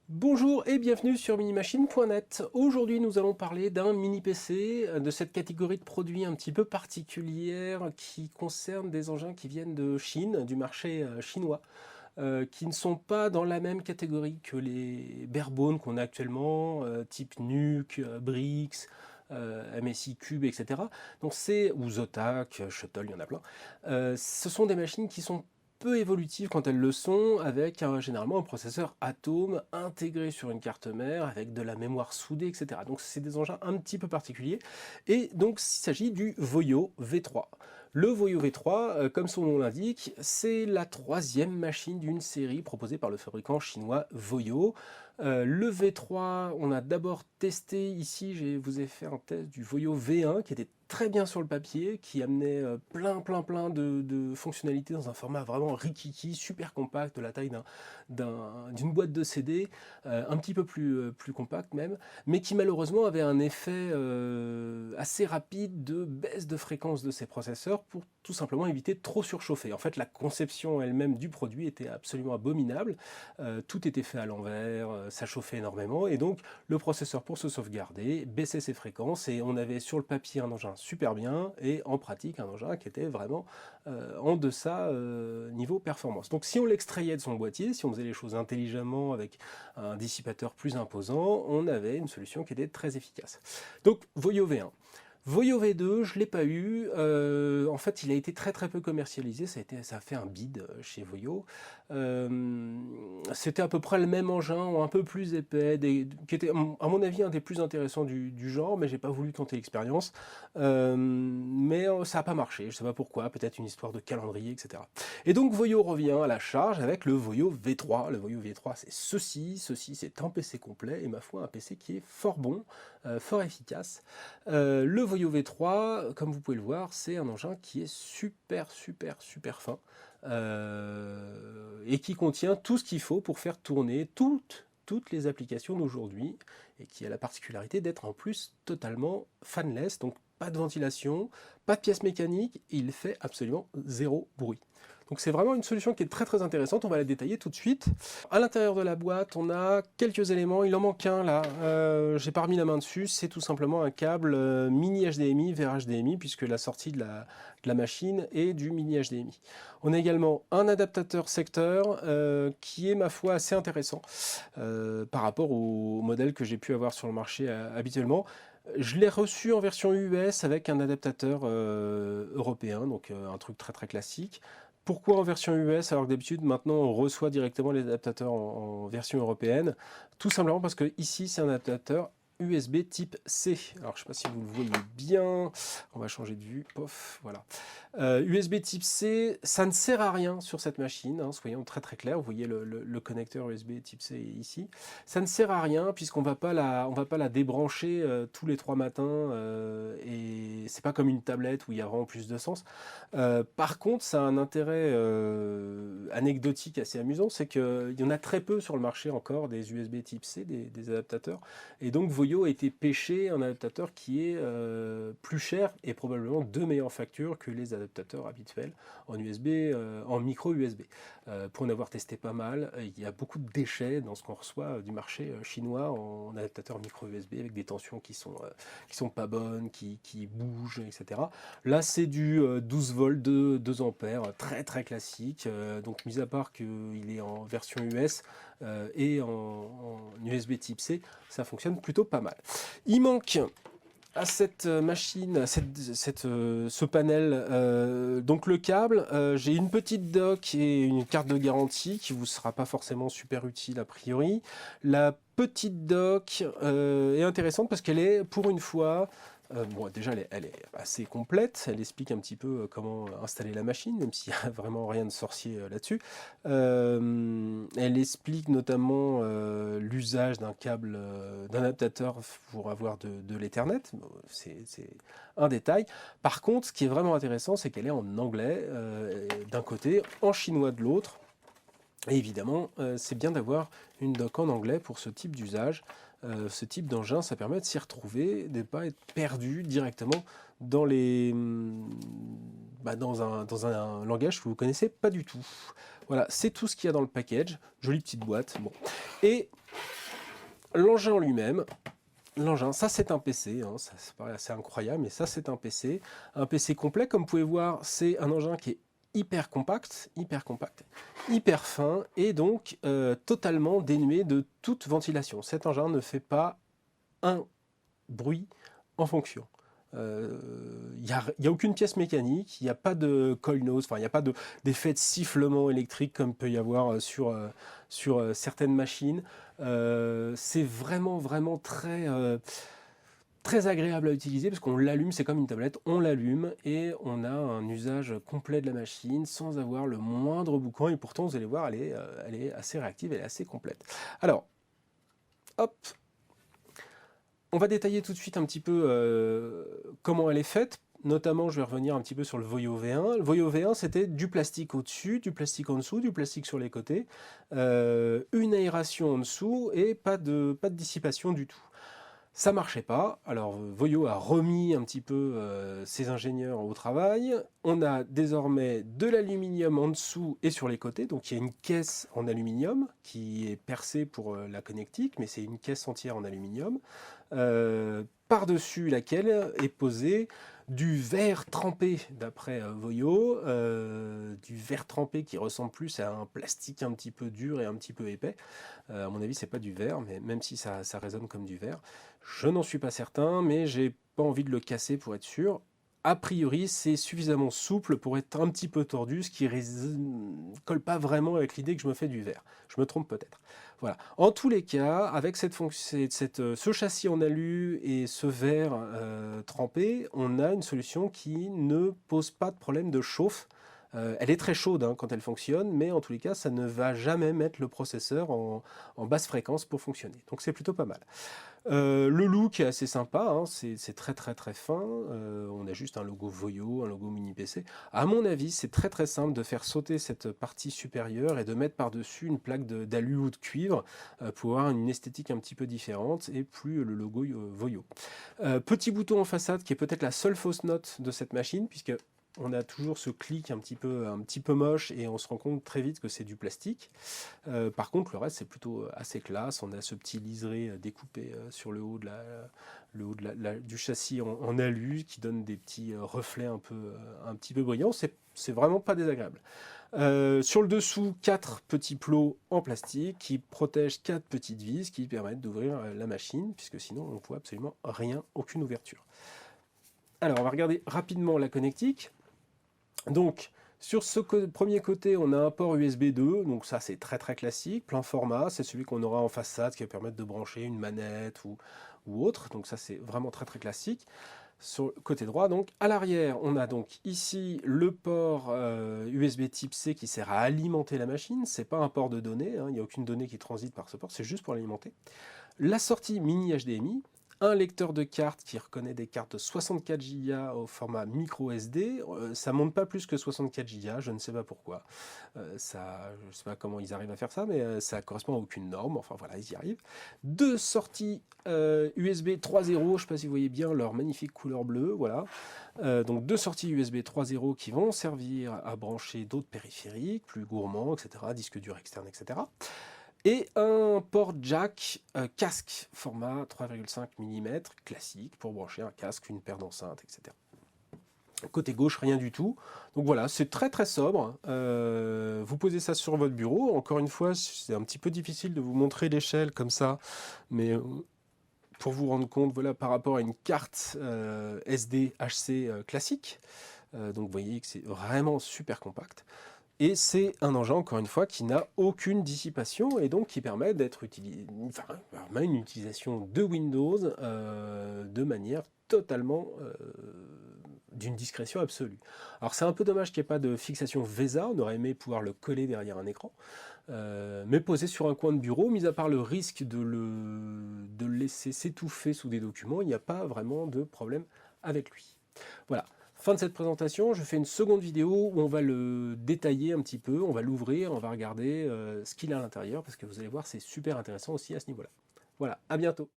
Bonjour et bienvenue sur minimachine.net. Aujourd'hui nous allons parler d'un mini PC de cette catégorie de produits un petit peu particulière qui concerne des engins qui viennent de Chine, du marché chinois, qui ne sont pas dans la même catégorie que les barebone qu'on a actuellement, type Nuke, Brix, MSI Cube, etc. Donc ou Zotac, Shuttle, il y en a plein. Ce sont des machines qui sont peu évolutives quand elles le sont, avec généralement un processeur Atom intégré sur une carte mère, avec de la mémoire soudée, etc. Donc c'est des engins un petit peu particuliers. Et donc il s'agit du Voyo V3. Le Voyo V3, comme son nom l'indique, c'est la troisième machine d'une série proposée par le fabricant chinois Voyo. Le V3, on a d'abord testé ici, je vous ai fait un test du Voyo V1 qui était très bien sur le papier, qui amenait plein de fonctionnalités dans un format vraiment rikiki, super compact, de la taille d'une boîte de CD, un petit peu plus compact même, mais qui malheureusement avait un effet assez rapide de baisse de fréquence de ses processeurs pour tout simplement éviter de trop surchauffer. En fait, la conception elle-même du produit était absolument abominable, tout était fait à l'envers, ça chauffait énormément, et donc le processeur, pour se sauvegarder, baissait ses fréquences, et on avait sur le papier un engin super bien, et en pratique un engin qui était vraiment en deçà niveau performance. Donc si on l'extrayait de son boîtier, si on faisait les choses intelligemment avec un dissipateur plus imposant, on avait une solution qui était très efficace. Donc Voyo V1. Voyo V2, je ne l'ai pas eu. En fait, il a été très peu commercialisé. Ça a fait un bid chez Voyo. C'était à peu près le même engin, un peu plus épais, qui était, à mon avis, un des plus intéressants du genre, mais j'ai pas voulu tenter l'expérience. Mais ça n'a pas marché. Je ne sais pas pourquoi. Peut-être une histoire de calendrier, etc. Et donc Voyo revient à la charge avec le Voyo V3. Le Voyo V3, c'est ceci. Ceci, c'est un PC complet. Et ma foi, un PC qui est fort bon, fort efficace. Le Voyo V3, comme vous pouvez le voir, c'est un engin qui est super fin et qui contient tout ce qu'il faut pour faire tourner toutes les applications d'aujourd'hui, et qui a la particularité d'être en plus totalement fanless, donc pas de ventilation, pas de pièces mécaniques, et il fait absolument zéro bruit. Donc c'est vraiment une solution qui est très intéressante, on va la détailler tout de suite. À l'intérieur de la boîte, on a quelques éléments, il en manque un là, j'ai pas remis la main dessus, c'est tout simplement un câble mini HDMI vers HDMI, puisque la sortie de la machine est du mini HDMI. On a également un adaptateur secteur qui est, ma foi, assez intéressant par rapport au modèle que j'ai pu avoir sur le marché habituellement. Je l'ai reçu en version US avec un adaptateur européen, donc un truc très classique. Pourquoi en version US alors que d'habitude maintenant on reçoit directement les adaptateurs en version européenne? Tout simplement parce que ici c'est un adaptateur USB type C. Alors je ne sais pas si vous le voyez bien, on va changer de vue, pof, voilà. USB type C, ça ne sert à rien sur cette machine, hein, soyons très clairs, vous voyez le connecteur USB type C ici. Ça ne sert à rien puisqu'on ne va pas la débrancher tous les 3 matins, et c'est pas comme une tablette où il y a vraiment plus de sens. Par contre, ça a un intérêt anecdotique assez amusant, c'est qu'il y en a très peu sur le marché encore des USB type C, des adaptateurs, et donc Voyo a été pêché un adaptateur qui est plus cher et probablement de meilleure facture que les adaptateurs habituels en USB, en micro USB. Pour en avoir testé pas mal, il y a beaucoup de déchets dans ce qu'on reçoit du marché chinois en adaptateur micro USB avec des tensions qui sont pas bonnes, qui bougent, etc. Là, c'est du 12 volts de 2 ampères, très classique. Donc, mis à part qu'il est en version US et en USB type C, ça fonctionne plutôt pas mal. Il manque à cette machine, à ce panel, donc le câble, j'ai une petite dock et une carte de garantie qui vous sera pas forcément super utile a priori. La petite dock est intéressante parce qu'elle est, pour une fois, bon, déjà elle est assez complète, elle explique un petit peu comment installer la machine, même s'il n'y a vraiment rien de sorcier là-dessus. Elle explique notamment l'usage d'un câble, d'un adaptateur pour avoir de l'Ethernet. C'est un détail. Par contre, ce qui est vraiment intéressant, c'est qu'elle est en anglais d'un côté, en chinois de l'autre. Et évidemment, c'est bien d'avoir une dock en anglais pour ce type d'usage. Ce type d'engin, ça permet de s'y retrouver, de ne pas être perdu directement dans dans un langage que vous ne connaissez pas du tout. Voilà, c'est tout ce qu'il y a dans le package. Jolie petite boîte. Bon. Et l'engin en lui-même, l'engin, ça c'est un PC, hein, ça paraît assez incroyable, mais ça c'est un PC complet. Comme vous pouvez voir, c'est un engin qui est hyper compact, hyper fin, et donc totalement dénué de toute ventilation. Cet engin ne fait pas un bruit en fonction. Il n'y a aucune pièce mécanique, il n'y a pas de coil nose, enfin il n'y a pas d'effet de sifflement électrique comme peut y avoir sur certaines machines. C'est vraiment très agréable à utiliser parce qu'on l'allume, c'est comme une tablette, on l'allume et on a un usage complet de la machine sans avoir le moindre boucan, et pourtant vous allez voir, elle est assez réactive, elle est assez complète. Alors, hop, on va détailler tout de suite un petit peu comment elle est faite. Notamment, je vais revenir un petit peu sur le Voyo V1. Le Voyo V1, c'était du plastique au-dessus, du plastique en dessous, du plastique sur les côtés, une aération en dessous et pas de dissipation du tout. Ça marchait pas, alors Voyo a remis un petit peu ses ingénieurs au travail. On a désormais de l'aluminium en dessous et sur les côtés, donc il y a une caisse en aluminium qui est percée pour la connectique, mais c'est une caisse entière en aluminium, par-dessus laquelle est posé du verre trempé, d'après Voyo, du verre trempé qui ressemble plus à un plastique un petit peu dur et un petit peu épais. À mon avis, c'est pas du verre, mais même si ça résonne comme du verre. Je n'en suis pas certain, mais j'ai pas envie de le casser pour être sûr. A priori, c'est suffisamment souple pour être un petit peu tordu, ce qui colle pas vraiment avec l'idée que je me fais du verre. Je me trompe peut-être. Voilà. En tous les cas, avec ce châssis en alu et ce verre trempé, on a une solution qui ne pose pas de problème de chauffe. Elle est très chaude hein, quand elle fonctionne, mais en tous les cas, ça ne va jamais mettre le processeur en basse fréquence pour fonctionner. Donc c'est plutôt pas mal. Le look est assez sympa, hein, c'est très fin. On a juste un logo Voyo, un logo mini PC. À mon avis, c'est très simple de faire sauter cette partie supérieure et de mettre par-dessus une plaque d'alu ou de cuivre pour avoir une esthétique un petit peu différente et plus le logo Voyo. Petit bouton en façade qui est peut-être la seule fausse note de cette machine, puisque on a toujours ce clic un petit peu moche et on se rend compte très vite que c'est du plastique. Par contre, le reste, c'est plutôt assez classe. On a ce petit liseré découpé sur le haut, du châssis en alu qui donne des petits reflets un petit peu brillants. C'est vraiment pas désagréable. Sur le dessous, 4 petits plots en plastique qui protègent 4 petites vis qui permettent d'ouvrir la machine, puisque sinon on ne voit absolument rien, aucune ouverture. Alors, on va regarder rapidement la connectique. Donc, sur ce premier côté, on a un port USB 2, donc ça c'est très classique, plein format, c'est celui qu'on aura en façade qui va permettre de brancher une manette ou autre, donc ça c'est vraiment très classique. Sur le côté droit, donc à l'arrière, on a donc ici le port USB type C qui sert à alimenter la machine, c'est pas un port de données, hein, il n'y a aucune donnée qui transite par ce port, c'est juste pour l'alimenter. La sortie mini HDMI, un lecteur de cartes qui reconnaît des cartes de 64 Go au format micro SD. Ça monte pas plus que 64 Go, je ne sais pas pourquoi. Je ne sais pas comment ils arrivent à faire ça, mais ça correspond à aucune norme. Enfin voilà, ils y arrivent. Deux sorties USB 3.0, je ne sais pas si vous voyez bien leur magnifique couleur bleue. Voilà. Donc deux sorties USB 3.0 qui vont servir à brancher d'autres périphériques, plus gourmands, etc., disque dur externe, etc. Et un port jack casque format 3,5 mm classique pour brancher un casque, une paire d'enceintes, etc. Côté gauche, rien du tout. Donc voilà, c'est très sobre. Vous posez ça sur votre bureau. Encore une fois, c'est un petit peu difficile de vous montrer l'échelle comme ça, mais pour vous rendre compte, voilà, par rapport à une carte SD HC classique. Donc vous voyez que c'est vraiment super compact. Et c'est un engin, encore une fois, qui n'a aucune dissipation et donc qui permet d'être utilisé, enfin, une utilisation de Windows de manière totalement d'une discrétion absolue. Alors c'est un peu dommage qu'il n'y ait pas de fixation VESA, on aurait aimé pouvoir le coller derrière un écran, mais posé sur un coin de bureau, mis à part le risque de le laisser s'étouffer sous des documents, il n'y a pas vraiment de problème avec lui. Voilà. Fin de cette présentation, je fais une seconde vidéo où on va le détailler un petit peu, on va l'ouvrir, on va regarder ce qu'il a à l'intérieur, parce que vous allez voir, c'est super intéressant aussi à ce niveau-là. Voilà, à bientôt.